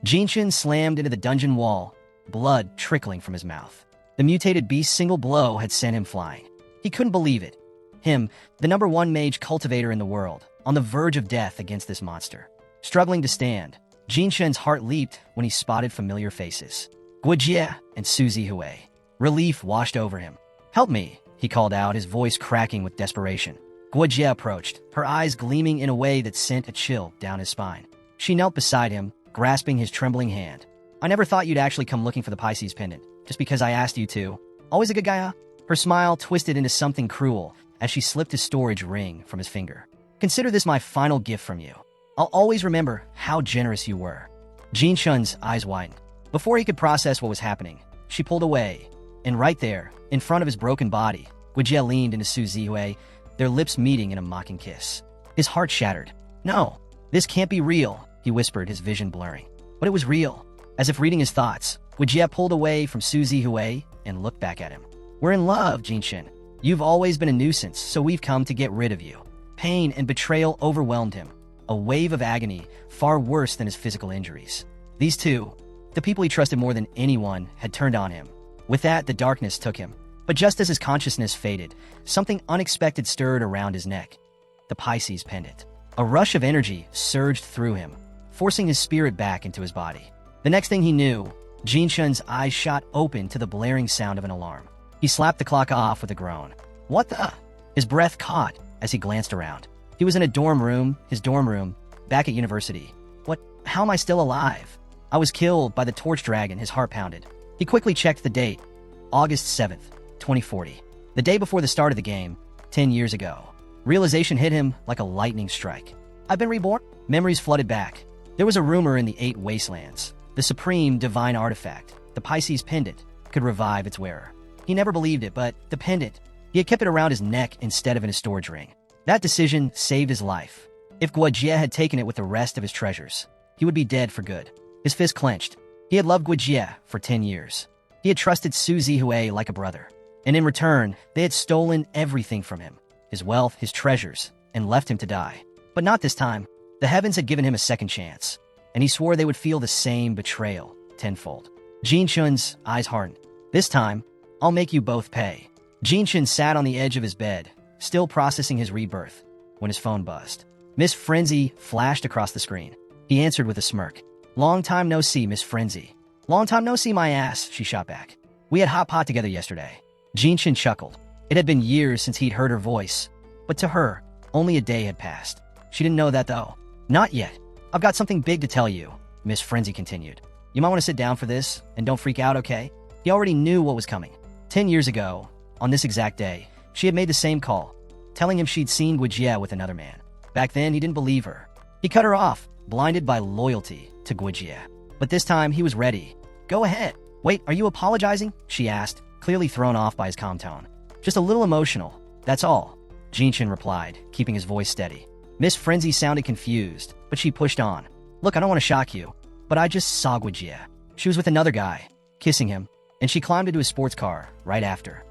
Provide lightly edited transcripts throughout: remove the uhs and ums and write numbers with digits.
Jinshin slammed into the dungeon wall, blood trickling from his mouth. The mutated beast's single blow had sent him flying. He couldn't believe it. Him, the #1 mage cultivator in the world, on the verge of death against this monster. Struggling to stand, Jinshin's heart leaped when he spotted familiar faces. Guojie and Suzy Hui. Relief washed over him. "Help me," he called out, his voice cracking with desperation. Guojie approached, her eyes gleaming in a way that sent a chill down his spine. She knelt beside him, grasping his trembling hand. "I never thought you'd actually come looking for the Pisces pendant, just because I asked you to. Always a good guy, huh?" Her smile twisted into something cruel as she slipped his storage ring from his finger. "Consider this my final gift from you. I'll always remember how generous you were." Jinshin's eyes widened. Before he could process what was happening, she pulled away, and right there, in front of his broken body, Guojie leaned into Suzy Hui, their lips meeting in a mocking kiss. His heart shattered. "No, this can't be real," he whispered, his vision blurring. But it was real. As if reading his thoughts, Guojie pulled away from Suzy Hui and looked back at him. "We're in love, Jinshin. You've always been a nuisance, so we've come to get rid of you." Pain and betrayal overwhelmed him, a wave of agony far worse than his physical injuries. These two, the people he trusted more than anyone, had turned on him. With that, the darkness took him. But just as his consciousness faded, something unexpected stirred around his neck. The Pisces pendant. A rush of energy surged through him, forcing his spirit back into his body. The next thing he knew, Jinshin's eyes shot open to the blaring sound of an alarm. He slapped the clock off with a groan. "What the?" His breath caught as he glanced around. He was in a dorm room, his dorm room, back at university. "What? How am I still alive? I was killed by the torch dragon," his heart pounded. He quickly checked the date. August 7th, 2040. The day before the start of the game, 10 years ago. Realization hit him like a lightning strike. "I've been reborn?" Memories flooded back. There was a rumor in the 8 Wastelands. The supreme divine artifact, the Pisces pendant, could revive its wearer. He never believed it, but the pendant, he had kept it around his neck instead of in his storage ring. That decision saved his life. If Guojie had taken it with the rest of his treasures, he would be dead for good. His fist clenched. He had loved Guojie for 10 years. He had trusted Suzy Hui like a brother. And in return, they had stolen everything from him. His wealth, his treasures, and left him to die. But not this time. The heavens had given him a second chance. And he swore they would feel the same betrayal, tenfold. Jinshin's eyes hardened. "This time, I'll make you both pay." Jinshin sat on the edge of his bed, still processing his rebirth, when his phone buzzed. Miss Frenzy flashed across the screen. He answered with a smirk. "Long time no see, Miss Frenzy." "Long time no see, my ass," she shot back. "We had hot pot together yesterday." Jinshin chuckled. It had been years since he'd heard her voice, but to her, only a day had passed. She didn't know that, though. "Not yet. I've got something big to tell you," Miss Frenzy continued. "You might want to sit down for this, and don't freak out, okay?" He already knew what was coming. 10 years ago, on this exact day, she had made the same call, telling him she'd seen Guojie with another man. Back then, he didn't believe her. He cut her off, blinded by loyalty to Guojie. But this time, he was ready. "Go ahead." "Wait, are you apologizing?" she asked, clearly thrown off by his calm tone. "Just a little emotional, that's all," Jinshin replied, keeping his voice steady. Miss Frenzy sounded confused, but she pushed on. "Look, I don't want to shock you, but I just saw Guojie. She was with another guy, kissing him, and she climbed into his sports car right after."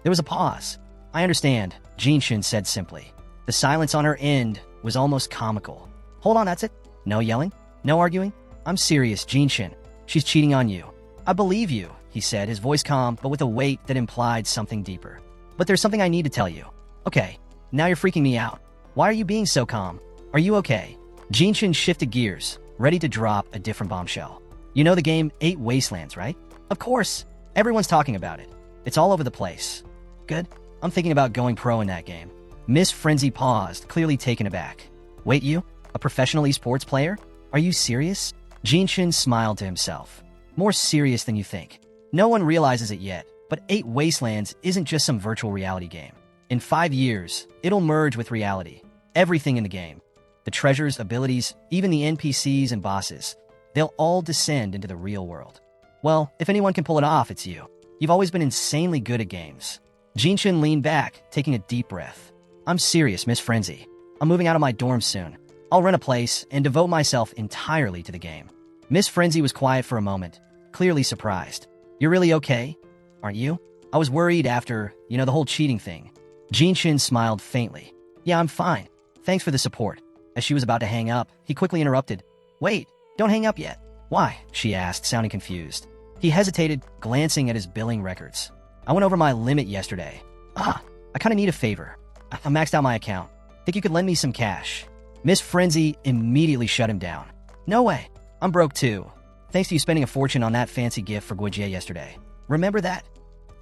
There was a pause. "I understand," Jinshin said simply. The silence on her end was almost comical. "Hold on, that's it? No yelling? No arguing? I'm serious, Jinshin. She's cheating on you." "I believe you," he said, his voice calm, but with a weight that implied something deeper. "But there's something I need to tell you." "Okay, now you're freaking me out. Why are you being so calm? Are you okay?" Jinshin shifted gears, ready to drop a different bombshell. "You know the game 8 Wastelands, right?" "Of course. Everyone's talking about it. It's all over the place." "Good. I'm thinking about going pro in that game." Miss Frenzy paused, clearly taken aback. "Wait, you? A professional esports player? Are you serious?" Jinshin smiled to himself. "More serious than you think. No one realizes it yet, but 8 Wastelands isn't just some virtual reality game. In 5 years, it'll merge with reality. Everything in the game. The treasures, abilities, even the NPCs and bosses. They'll all descend into the real world. Well, if anyone can pull it off, it's you. You've always been insanely good at games." Jinshin leaned back, taking a deep breath. "I'm serious, Miss Frenzy. I'm moving out of my dorm soon. I'll rent a place and devote myself entirely to the game." Miss Frenzy was quiet for a moment, clearly surprised. "You're really okay? Aren't you? I was worried after, the whole cheating thing." Jinshin smiled faintly. "Yeah, I'm fine. Thanks for the support." As she was about to hang up, he quickly interrupted. "Wait, don't hang up yet. Why? She asked, sounding confused. He hesitated, glancing at his billing records. I went over my limit yesterday. I kinda need a favor. I maxed out my account. Think you could lend me some cash? Miss Frenzy immediately shut him down. No way. I'm broke too. Thanks to you spending a fortune on that fancy gift for Guijie yesterday. Remember that?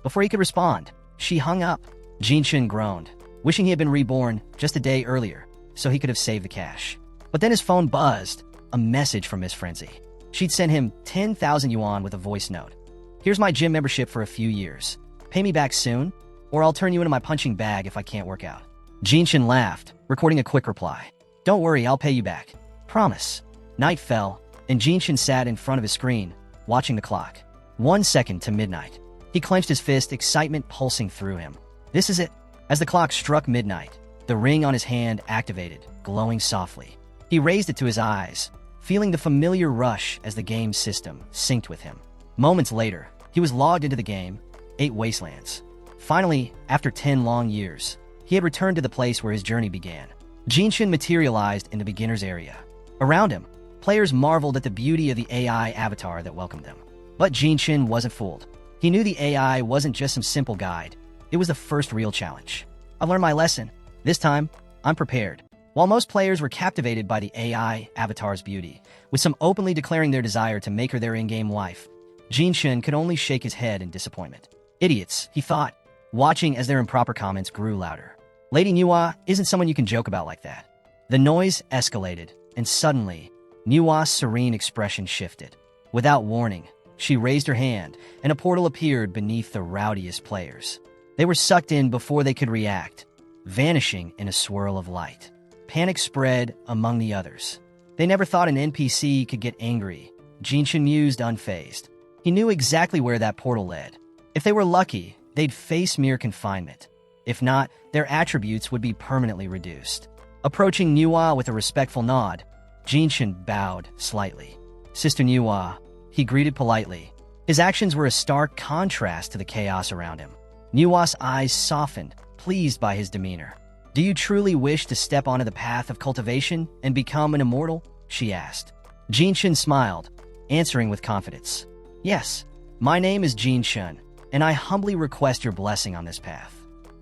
Before he could respond, she hung up. Jinchun groaned, wishing he had been reborn just a day earlier, so he could have saved the cash. But then his phone buzzed, a message from Miss Frenzy. She'd sent him 10,000 yuan with a voice note. Here's my gym membership for a few years. Pay me back soon, or I'll turn you into my punching bag if I can't work out. Jinchun laughed, recording a quick reply. Don't worry, I'll pay you back. Promise. Night fell, and Jinchun sat in front of his screen, watching the clock. 1 second to midnight. He clenched his fist, excitement pulsing through him. This is it. As the clock struck midnight, the ring on his hand activated, glowing softly. He raised it to his eyes, feeling the familiar rush as the game's system synced with him. Moments later, he was logged into the game, 8 Wastelands. Finally, after 10 long years, he had returned to the place where his journey began. Jinchun materialized in the beginner's area. Around him, players marveled at the beauty of the AI avatar that welcomed them. But Jinchun wasn't fooled. He knew the AI wasn't just some simple guide. It was the first real challenge. I've learned my lesson. This time, I'm prepared. While most players were captivated by the AI avatar's beauty, with some openly declaring their desire to make her their in-game wife, Jinchun could only shake his head in disappointment. Idiots, he thought, watching as their improper comments grew louder. Lady Nuwa isn't someone you can joke about like that. The noise escalated, and suddenly, Nuwa's serene expression shifted. Without warning, she raised her hand, and a portal appeared beneath the rowdiest players. They were sucked in before they could react, vanishing in a swirl of light. Panic spread among the others. They never thought an NPC could get angry. Jinchun mused unfazed. He knew exactly where that portal led. If they were lucky, they'd face mere confinement. If not, their attributes would be permanently reduced. Approaching Nuwa with a respectful nod, Jinchun bowed slightly. Sister Nuwa, he greeted politely. His actions were a stark contrast to the chaos around him. Nuwa's eyes softened, pleased by his demeanor. Do you truly wish to step onto the path of cultivation and become an immortal? She asked. Jinchun smiled, answering with confidence. Yes, my name is Jinchun, and I humbly request your blessing on this path.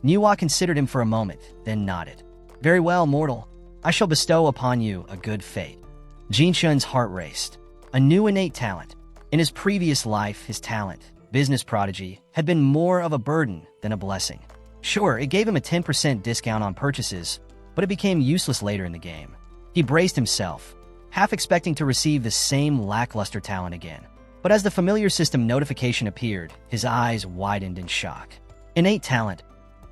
Nuwa considered him for a moment, then nodded. Very well, mortal. I shall bestow upon you a good fate. Jinchun's heart raced. A new innate talent. In his previous life, his talent, business prodigy, had been more of a burden than a blessing. Sure, it gave him a 10% discount on purchases, but it became useless later in the game. He braced himself, half expecting to receive the same lackluster talent again. But as the familiar system notification appeared, his eyes widened in shock. Innate talent.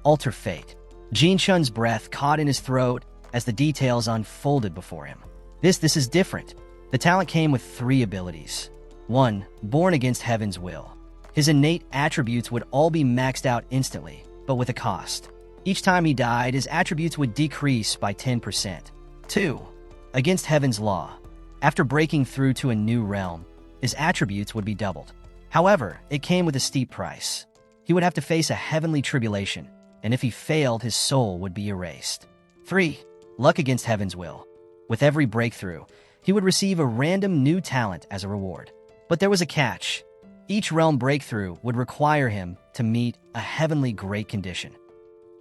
Alter fate. Jinchun's breath caught in his throat as the details unfolded before him. This is different. The talent came with 3 abilities. 1. Born against heaven's will. His innate attributes would all be maxed out instantly, but with a cost. Each time he died, his attributes would decrease by 10%. 2. Against heaven's law. After breaking through to a new realm, his attributes would be doubled. However, it came with a steep price. He would have to face a heavenly tribulation, and if he failed, his soul would be erased. 3. Luck against heaven's will. With every breakthrough, he would receive a random new talent as a reward. But there was a catch. Each realm breakthrough would require him to meet a heavenly great condition.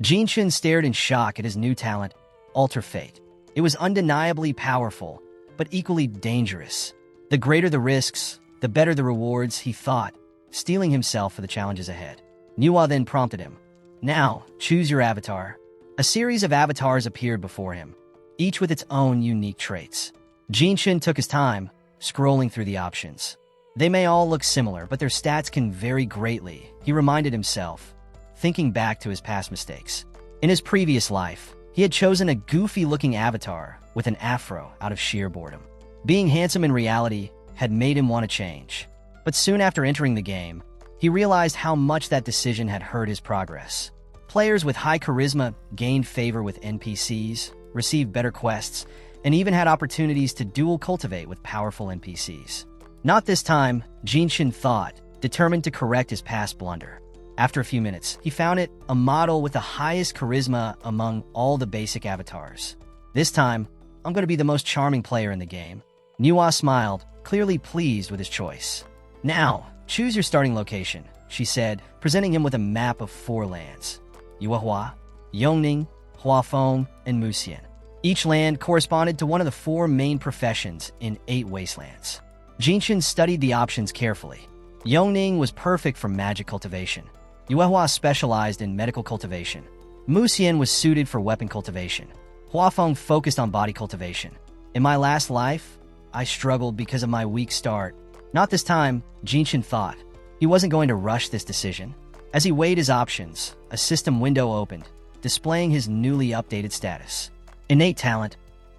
Jinchun stared in shock at his new talent, Alter Fate. It was undeniably powerful, but equally dangerous. The greater the risks, the better the rewards, he thought, steeling himself for the challenges ahead. Nuwa then prompted him. Now, choose your avatar. A series of avatars appeared before him, each with its own unique traits. Jinchun took his time, scrolling through the options. They may all look similar, but their stats can vary greatly, he reminded himself, thinking back to his past mistakes. In his previous life, he had chosen a goofy-looking avatar with an afro out of sheer boredom. Being handsome in reality had made him want to change. But soon after entering the game, he realized how much that decision had hurt his progress. Players with high charisma gained favor with NPCs, received better quests, and even had opportunities to dual cultivate with powerful NPCs. Not this time, Jinchun thought, determined to correct his past blunder. After a few minutes, he found it a model with the highest charisma among all the basic avatars. This time, I'm going to be the most charming player in the game. Nuwa smiled, clearly pleased with his choice. Now, choose your starting location, she said, presenting him with a map of 4 lands: Yuehua, Yongning, Huafeng, and Muxian. Each land corresponded to one of the 4 main professions in 8 wastelands. Jinshin studied the options carefully. Yongning was perfect for magic cultivation. Yuehua specialized in medical cultivation. Muxian was suited for weapon cultivation. Huafeng focused on body cultivation. In my last life, I struggled because of my weak start. Not this time, Jinshin thought. He wasn't going to rush this decision. As he weighed his options, a system window opened, displaying his newly updated status. Innate talent,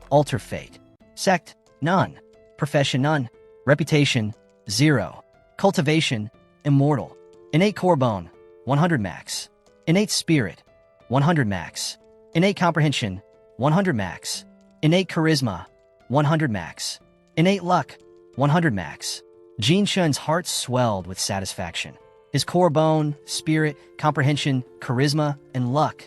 alter fate. Sect, none. Profession, none. Reputation, 0. Cultivation, immortal. Innate core bone, 100 max. Innate spirit, 100 max. Innate comprehension, 100 max. Innate charisma, 100 max. Innate luck, 100 max. Jinshin's heart swelled with satisfaction. His core bone, spirit, comprehension, charisma, and luck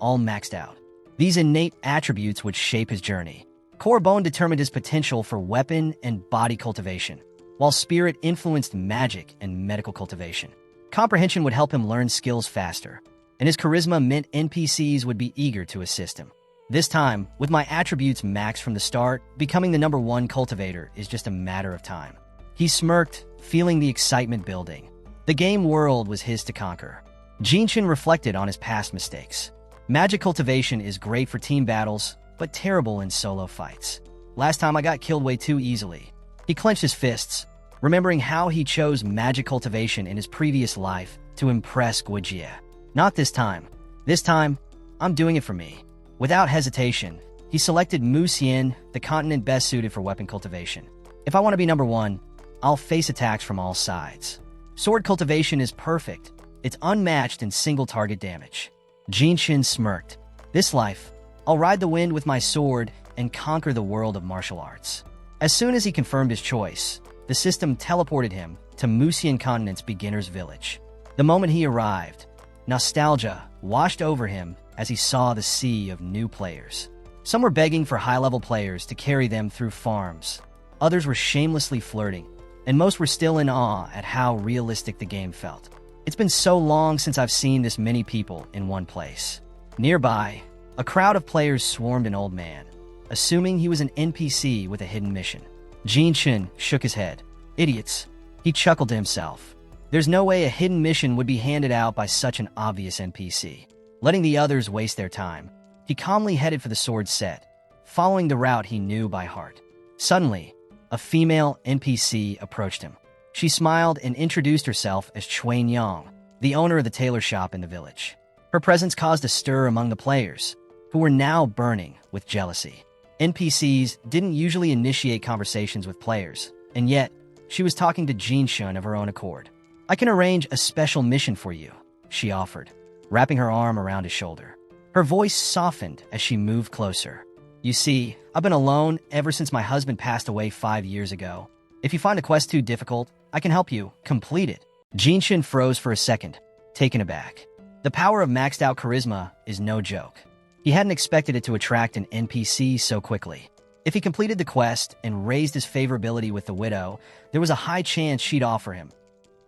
all maxed out. These innate attributes would shape his journey. Core bone determined his potential for weapon and body cultivation, while spirit influenced magic and medical cultivation. Comprehension would help him learn skills faster, and his charisma meant NPCs would be eager to assist him. This time, with my attributes maxed from the start, becoming the number 1 cultivator is just a matter of time. He smirked, feeling the excitement building. The game world was his to conquer. Jinshin reflected on his past mistakes. Magic cultivation is great for team battles, but terrible in solo fights. Last time I got killed way too easily. He clenched his fists, remembering how he chose magic cultivation in his previous life to impress Guijie. Not this time. This time, I'm doing it for me. Without hesitation, he selected Muxian, the continent best suited for weapon cultivation. If I want to be number 1, I'll face attacks from all sides. Sword cultivation is perfect. It's unmatched in single target damage. Jinshin smirked. This life, I'll ride the wind with my sword and conquer the world of martial arts. As soon as he confirmed his choice, the system teleported him to Muxian Continent's beginner's village. The moment he arrived, nostalgia washed over him as he saw the sea of new players. Some were begging for high-level players to carry them through farms. Others were shamelessly flirting, and most were still in awe at how realistic the game felt. It's been so long since I've seen this many people in one place. Nearby, a crowd of players swarmed an old man, assuming he was an NPC with a hidden mission. Jinshin shook his head. Idiots. He chuckled to himself. There's no way a hidden mission would be handed out by such an obvious NPC. Letting the others waste their time, he calmly headed for the sword set, following the route he knew by heart. Suddenly, a female NPC approached him. She smiled and introduced herself as Chuan Yang, the owner of the tailor shop in the village. Her presence caused a stir among the players, who were now burning with jealousy. NPCs didn't usually initiate conversations with players, and yet, she was talking to Jinshin of her own accord. I can arrange a special mission for you, she offered, wrapping her arm around his shoulder. Her voice softened as she moved closer. You see, I've been alone ever since my husband passed away 5 years ago. If you find a quest too difficult, I can help you complete it. Jinshin froze for a second, taken aback. The power of maxed out charisma is no joke. He hadn't expected it to attract an NPC so quickly. If he completed the quest and raised his favorability with the widow, there was a high chance she'd offer him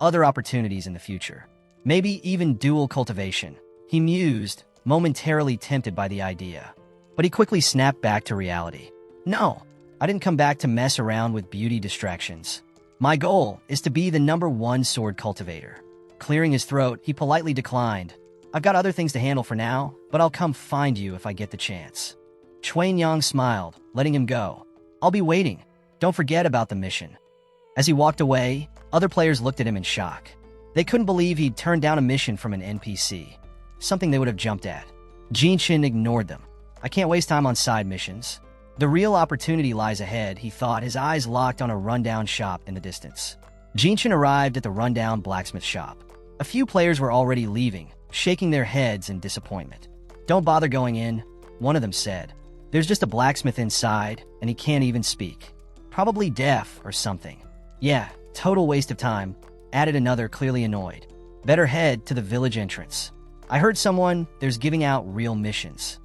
other opportunities in the future. Maybe even dual cultivation. He mused, momentarily tempted by the idea. But he quickly snapped back to reality. No, I didn't come back to mess around with beauty distractions. My goal is to be the number 1 sword cultivator. Clearing his throat, he politely declined. I've got other things to handle for now, but I'll come find you if I get the chance. Chuan Yang smiled, letting him go. I'll be waiting. Don't forget about the mission. As he walked away, other players looked at him in shock. They couldn't believe he'd turned down a mission from an NPC, something they would have jumped at. Jinshin ignored them. I can't waste time on side missions. The real opportunity lies ahead, he thought, his eyes locked on a rundown shop in the distance. Jinshin arrived at the rundown blacksmith shop. A few players were already leaving, shaking their heads in disappointment. Don't bother going in, one of them said. There's just a blacksmith inside, and he can't even speak. Probably deaf or something. Yeah, total waste of time, added another, clearly annoyed. Better head to the village entrance. I heard someone there's giving out real missions.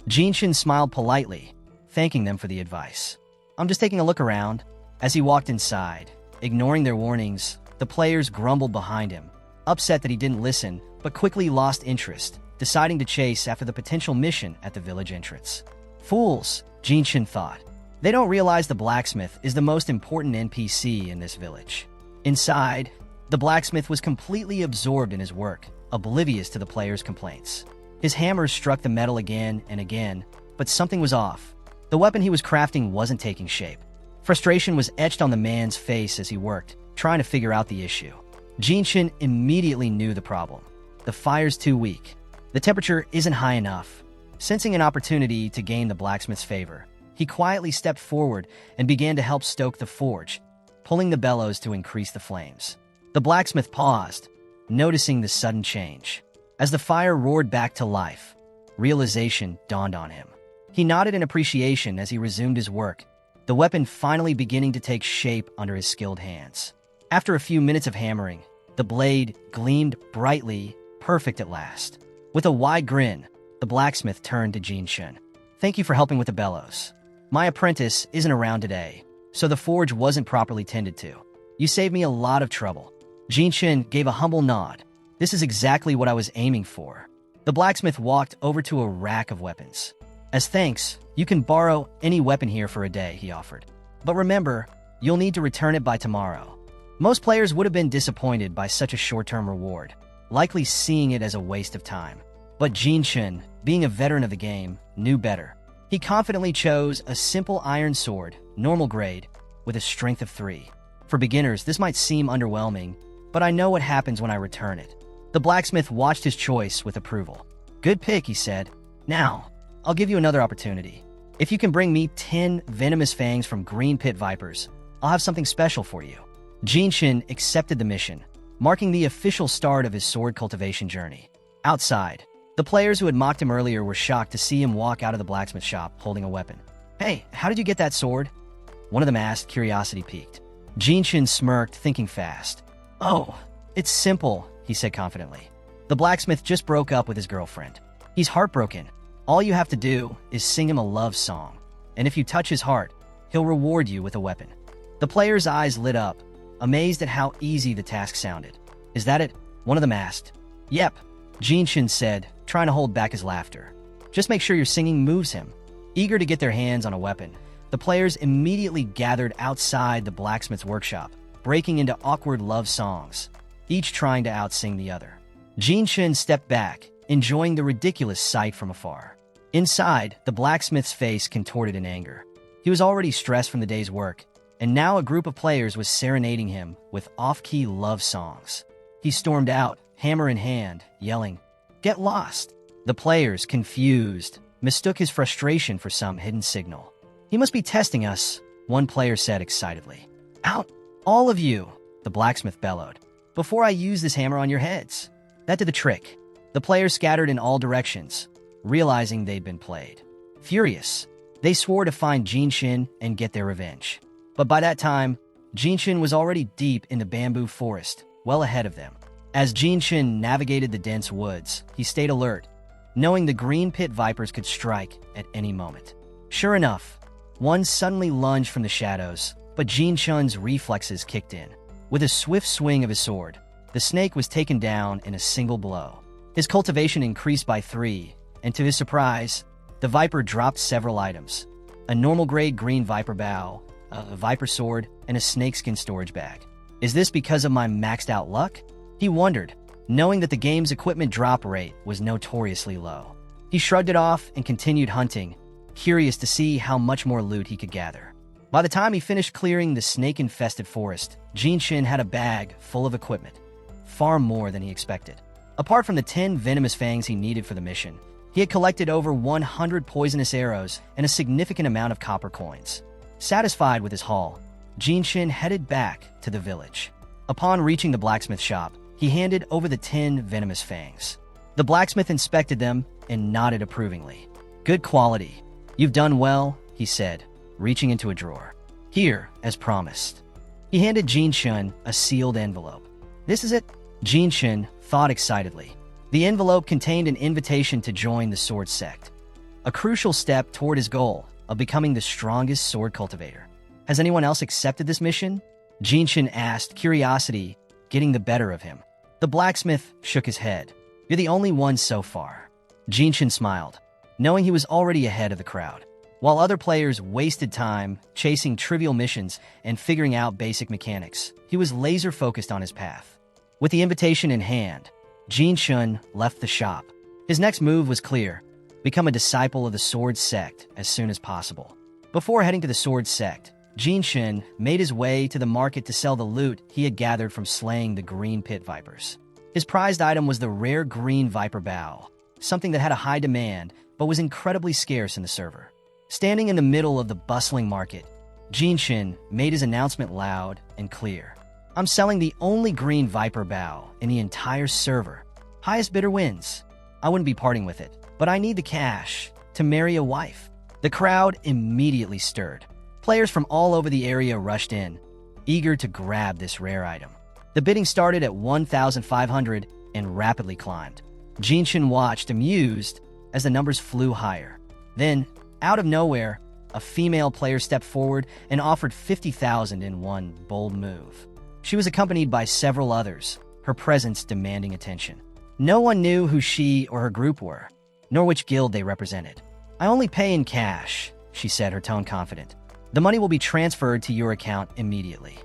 Jinshin smiled politely, thanking them for the advice. I'm just taking a look around. As he walked inside, ignoring their warnings, the players grumbled behind him, upset that he didn't listen, but quickly lost interest, deciding to chase after the potential mission at the village entrance. Fools, Jinshin thought. They don't realize the blacksmith is the most important NPC in this village. Inside, the blacksmith was completely absorbed in his work, oblivious to the players' complaints. His hammer struck the metal again and again, but something was off. The weapon he was crafting wasn't taking shape. Frustration was etched on the man's face as he worked, trying to figure out the issue. Jinshin immediately knew the problem. The fire's too weak. The temperature isn't high enough. Sensing an opportunity to gain the blacksmith's favor, he quietly stepped forward and began to help stoke the forge, pulling the bellows to increase the flames. The blacksmith paused, noticing the sudden change. As the fire roared back to life, realization dawned on him. He nodded in appreciation as he resumed his work, the weapon finally beginning to take shape under his skilled hands. After a few minutes of hammering, the blade gleamed brightly, perfect at last. With a wide grin, the blacksmith turned to Jinshin. "Thank you for helping with the bellows. My apprentice isn't around today, so the forge wasn't properly tended to. You saved me a lot of trouble." Jinshin gave a humble nod. "This is exactly what I was aiming for." The blacksmith walked over to a rack of weapons. "As thanks, you can borrow any weapon here for a day," he offered. "But remember, you'll need to return it by tomorrow." Most players would have been disappointed by such a short-term reward, likely seeing it as a waste of time. But Jinshin, being a veteran of the game, knew better. He confidently chose a simple iron sword, normal grade, with a strength of 3. For beginners, this might seem underwhelming, but I know what happens when I return it. The blacksmith watched his choice with approval. "Good pick," he said. "Now, I'll give you another opportunity. If you can bring me 10 venomous fangs from green pit vipers, I'll have something special for you." Jinshin accepted the mission, marking the official start of his sword cultivation journey. Outside, the players who had mocked him earlier were shocked to see him walk out of the blacksmith shop holding a weapon. "Hey, how did you get that sword?" one of them asked, curiosity piqued. Jinshin smirked, thinking fast. "Oh, it's simple," he said confidently. "The blacksmith just broke up with his girlfriend. He's heartbroken. All you have to do is sing him a love song, and if you touch his heart, he'll reward you with a weapon." The players' eyes lit up, amazed at how easy the task sounded. "Is that it?" one of them asked. "Yep," Jinshin said, trying to hold back his laughter. "Just make sure your singing moves him." Eager to get their hands on a weapon, the players immediately gathered outside the blacksmith's workshop, breaking into awkward love songs, each trying to outsing the other. Jinshin stepped back, enjoying the ridiculous sight from afar. Inside, the blacksmith's face contorted in anger. He was already stressed from the day's work, and now a group of players was serenading him with off-key love songs. He stormed out, hammer in hand, yelling, "Get lost!" The players, confused, mistook his frustration for some hidden signal. "He must be testing us," one player said excitedly. "Out, all of you!" the blacksmith bellowed. "Before I use this hammer on your heads." That did the trick. The players scattered in all directions, realizing they'd been played. Furious, they swore to find Jinshin and get their revenge. But by that time, Jinshin was already deep in the bamboo forest, well ahead of them. As Jinshin navigated the dense woods, he stayed alert, knowing the green pit vipers could strike at any moment. Sure enough, one suddenly lunged from the shadows, but Jinshin's reflexes kicked in. With a swift swing of his sword, the snake was taken down in a single blow. His cultivation increased by 3, and to his surprise, the viper dropped several items: a normal-grade green viper bow, a viper sword, and a snakeskin storage bag. Is this because of my maxed-out luck? He wondered, knowing that the game's equipment drop rate was notoriously low. He shrugged it off and continued hunting, curious to see how much more loot he could gather. By the time he finished clearing the snake-infested forest, Jinshin had a bag full of equipment, far more than he expected. Apart from the 10 venomous fangs he needed for the mission, he had collected over 100 poisonous arrows and a significant amount of copper coins. Satisfied with his haul, Jinshin headed back to the village. Upon reaching the blacksmith shop, he handed over the 10 venomous fangs. The blacksmith inspected them and nodded approvingly. "Good quality. You've done well," he said, reaching into a drawer. "Here, as promised." He handed Jinshin a sealed envelope. "This is it?" Jinshin thought excitedly. The envelope contained an invitation to join the sword sect, a crucial step toward his goal of becoming the strongest sword cultivator. Has anyone else accepted this mission? Jinshin asked, curiosity getting the better of him. The blacksmith shook his head. You're the only one so far. Jinshin smiled, knowing he was already ahead of the crowd. While other players wasted time chasing trivial missions and figuring out basic mechanics, he was laser-focused on his path. With the invitation in hand, Jinshin left the shop. His next move was clear: become a disciple of the Sword Sect as soon as possible. Before heading to the Sword Sect, Jinshin made his way to the market to sell the loot he had gathered from slaying the green pit vipers. His prized item was the rare green viper bow, something that had a high demand but was incredibly scarce in the server. Standing in the middle of the bustling market, Jinshin made his announcement loud and clear. I'm selling the only green viper bow in the entire server. Highest bidder wins. I wouldn't be parting with it, but I need the cash to marry a wife. The crowd immediately stirred. Players from all over the area rushed in, eager to grab this rare item. The bidding started at 1,500 and rapidly climbed. Jinshin watched, amused, as the numbers flew higher. Then, out of nowhere, a female player stepped forward and offered 50,000 in one bold move. She was accompanied by several others, her presence demanding attention. No one knew who she or her group were, nor which guild they represented. I only pay in cash, she said, her tone confident. The money will be transferred to your account immediately.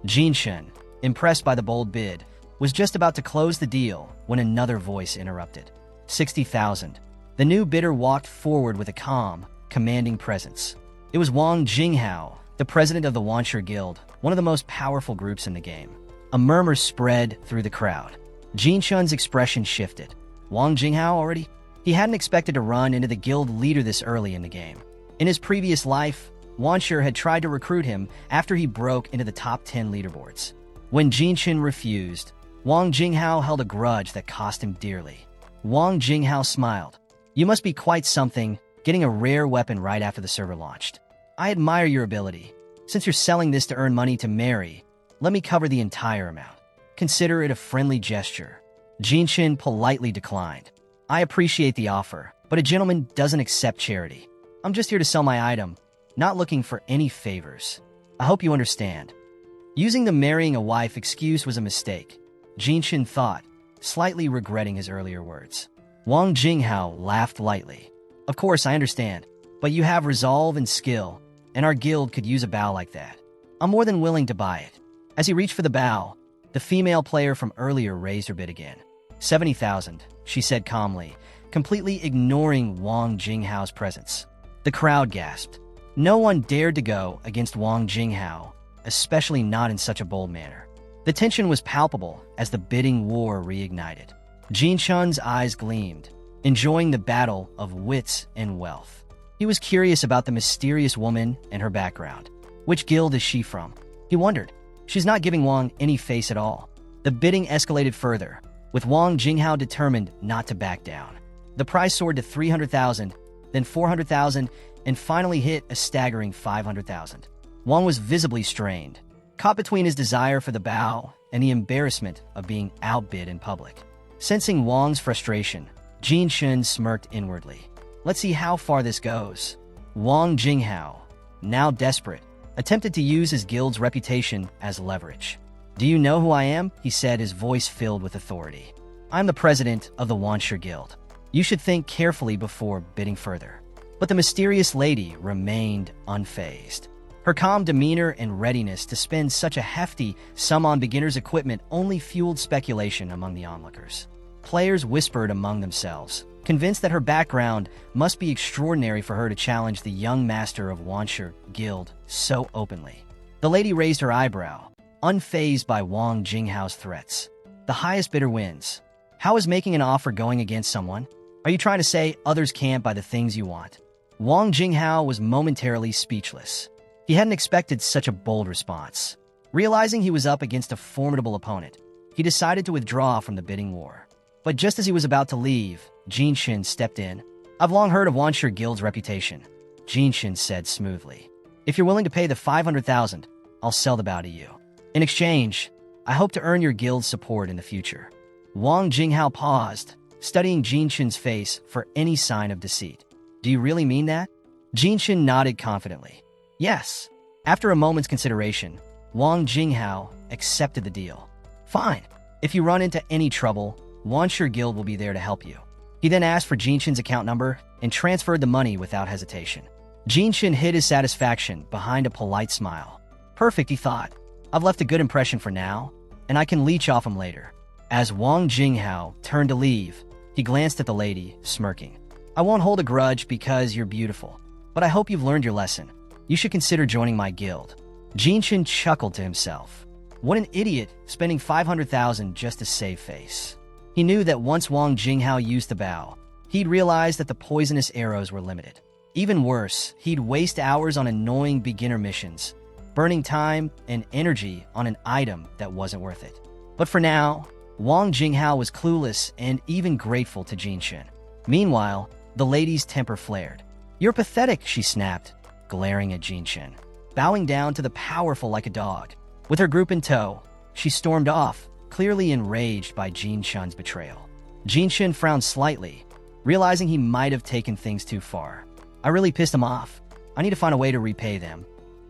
Jinshin, impressed by the bold bid, was just about to close the deal when another voice interrupted. 60,000. The new bidder walked forward with a calm, commanding presence. It was Wang Jinghao, the president of the Wanshur Guild, one of the most powerful groups in the game. A murmur spread through the crowd. Jinshin's expression shifted. Wang Jinghao already? He hadn't expected to run into the guild leader this early in the game. In his previous life, Wanshur had tried to recruit him after he broke into the top 10 leaderboards. When Jinshin refused, Wang Jinghao held a grudge that cost him dearly. Wang Jinghao smiled. You must be quite something, getting a rare weapon right after the server launched. I admire your ability. Since you're selling this to earn money to marry, let me cover the entire amount. Consider it a friendly gesture. Jinshin politely declined. I appreciate the offer, but a gentleman doesn't accept charity. I'm just here to sell my item, not looking for any favors. I hope you understand. Using the marrying a wife excuse was a mistake, Jinshin thought, slightly regretting his earlier words. Wang Jinghao laughed lightly. Of course, I understand, but you have resolve and skill, and our guild could use a bow like that. I'm more than willing to buy it. As he reached for the bow, the female player from earlier raised her bid again. 70,000, she said calmly, completely ignoring Wang Jinghao's presence. The crowd gasped. No one dared to go against Wang Jinghao, especially not in such a bold manner. The tension was palpable as the bidding war reignited. Jinshin's eyes gleamed, enjoying the battle of wits and wealth. He was curious about the mysterious woman and her background. Which guild is she from? He wondered. She's not giving Wang any face at all. The bidding escalated further, with Wang Jinghao determined not to back down. The price soared to 300,000, then 400,000, and finally hit a staggering 500,000. Wang was visibly strained, caught between his desire for the bow and the embarrassment of being outbid in public. Sensing Wang's frustration, Jinshin smirked inwardly. Let's see how far this goes. Wang Jinghao, now desperate, attempted to use his guild's reputation as leverage. Do you know who I am? He said, his voice filled with authority. I'm the president of the Wanshur Guild. You should think carefully before bidding further. But the mysterious lady remained unfazed. Her calm demeanor and readiness to spend such a hefty sum on beginner's equipment only fueled speculation among the onlookers. Players whispered among themselves, convinced that her background must be extraordinary for her to challenge the young master of Wanshur Guild so openly. The lady raised her eyebrow, unfazed by Wang Jinghao's threats. The highest bidder wins. How is making an offer going against someone? Are you trying to say others can't buy the things you want? Wang Jinghao was momentarily speechless. He hadn't expected such a bold response. Realizing he was up against a formidable opponent, he decided to withdraw from the bidding war. But just as he was about to leave, Jinshin stepped in. I've long heard of Wanshur Guild's reputation, Jinshin said smoothly. If you're willing to pay the 500,000, I'll sell the bow to you. In exchange, I hope to earn your guild's support in the future. Wang Jinghao paused, studying Jinshin's face for any sign of deceit. Do you really mean that? Jinshin nodded confidently. Yes. After a moment's consideration, Wang Jinghao accepted the deal. Fine. If you run into any trouble, Wansher Guild will be there to help you. He then asked for Jinshin's account number and transferred the money without hesitation. Jinshin hid his satisfaction behind a polite smile. Perfect, he thought. I've left a good impression for now, and I can leech off him later. As Wang Jinghao turned to leave, he glanced at the lady, smirking. I won't hold a grudge because you're beautiful, but I hope you've learned your lesson. You should consider joining my guild. Jinshin chuckled to himself. What an idiot, spending 500,000 just to save face. He knew that once Wang Jinghao used the bow, he'd realize that the poisonous arrows were limited. Even worse, he'd waste hours on annoying beginner missions, burning time and energy on an item that wasn't worth it. But for now, Wang Jinghao was clueless and even grateful to Jinshin. Meanwhile, the lady's temper flared. You're pathetic, she snapped, glaring at Jinshin. Bowing down to the powerful like a dog. With her group in tow, she stormed off, clearly enraged by Jinshin's betrayal. Jinshin frowned slightly, realizing he might have taken things too far. I really pissed him off. I need to find a way to repay them.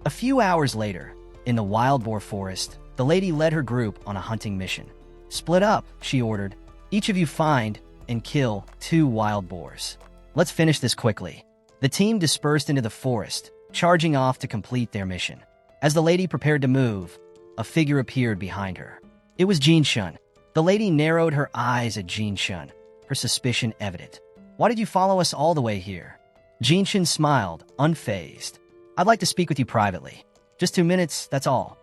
A few hours later, in the wild boar forest, the lady led her group on a hunting mission. Split up, she ordered. Each of you find and kill 2 wild boars. Let's finish this quickly. The team dispersed into the forest, charging off to complete their mission. As the lady prepared to move, a figure appeared behind her. It was Jinshin. The lady narrowed her eyes at Jinshin, her suspicion evident. Why did you follow us all the way here? Jinshin smiled, unfazed. I'd like to speak with you privately. Just 2 minutes, that's all.